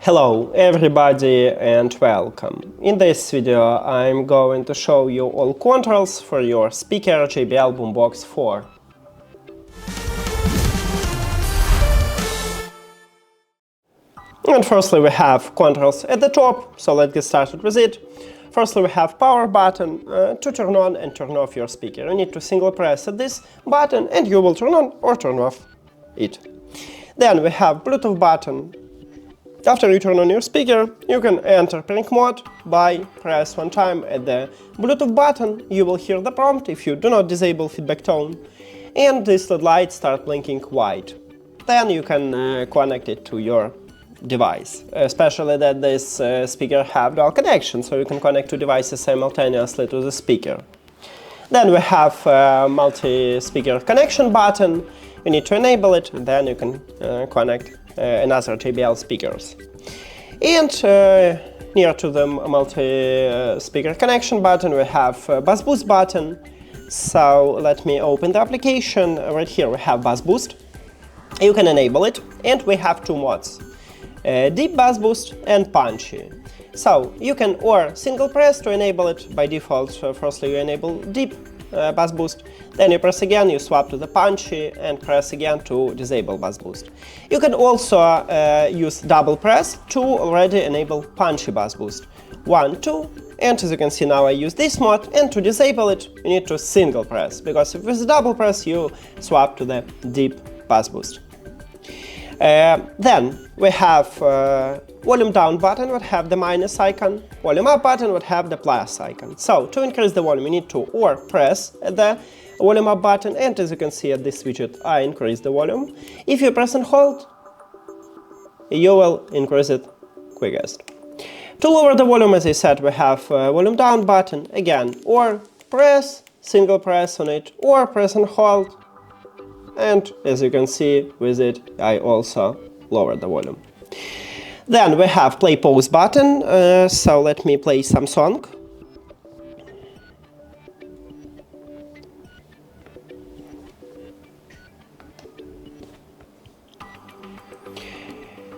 Hello everybody and welcome. In this video I'm going to show you all controls for your speaker JBL Boombox 4. And firstly we have controls at the top, so let's get started with it. Firstly we have power button to turn on and turn off your speaker. You need to single press this button and you will turn on or turn off it. Then we have Bluetooth button. After you turn on your speaker, you can enter prank mode by press one time at the Bluetooth button. You will hear the prompt if you do not disable feedback tone, and this LED light start blinking white. Then you can connect it to your device, especially that this speaker have dual connection, so you can connect two devices simultaneously to the speaker. Then we have multi-speaker connection button. You need to enable it, and then you can connect another JBL speakers. And near to the multi-speaker connection button we have Bass Boost button. So let me open the application. Right here we have Bass Boost. You can enable it, and we have two modes, Deep Bass Boost and Punchy. So you can or single press to enable it. By default, firstly you enable Deep Bass Boost, then you press again, you swap to the Punchy and press again to disable Bass Boost. You can also use double press to already enable Punchy Bass Boost. 1, 2, and as you can see now I use this mode, and to disable it you need to single press, because if with double press you swap to the Deep Bass Boost. Then we have volume down button would have the minus icon, volume up button would have the plus icon. So to increase the volume you need to or press the volume up button, and as you can see at this widget I increase the volume. If you press and hold, you will increase it quickest. To lower the volume, as I said, we have volume down button, again, or press, single press on it, or press and hold. And as you can see with it, I also lower the volume. Then we have play pause button, so let me play some song.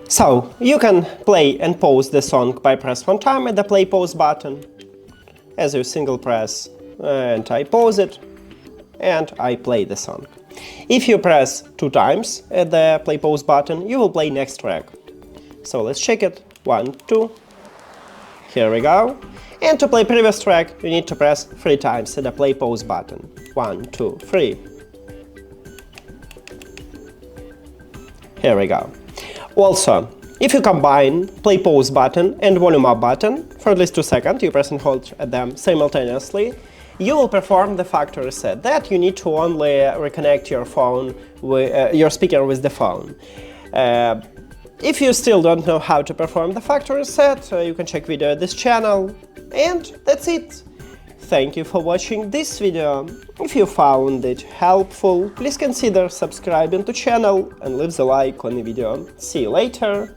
So you can play and pause the song by press one time at the play pause button. As you single press and I pause it and I play the song. If you press two times at the play pause button, you will play next track. So let's check it. 1, 2. Here we go. And to play previous track, you need to press 3 times at the play pause button. 1, 2, 3. Here we go. Also, if you combine play pause button and volume up button for at least 2 seconds, you press and hold at them simultaneously, you will perform the factory reset. That you need to only reconnect your phone with your speaker with the phone. If you still don't know how to perform the factory reset, you can check video at this channel. And that's it. Thank you for watching this video. If you found it helpful, please consider subscribing to channel and leave the like on the video. See you later.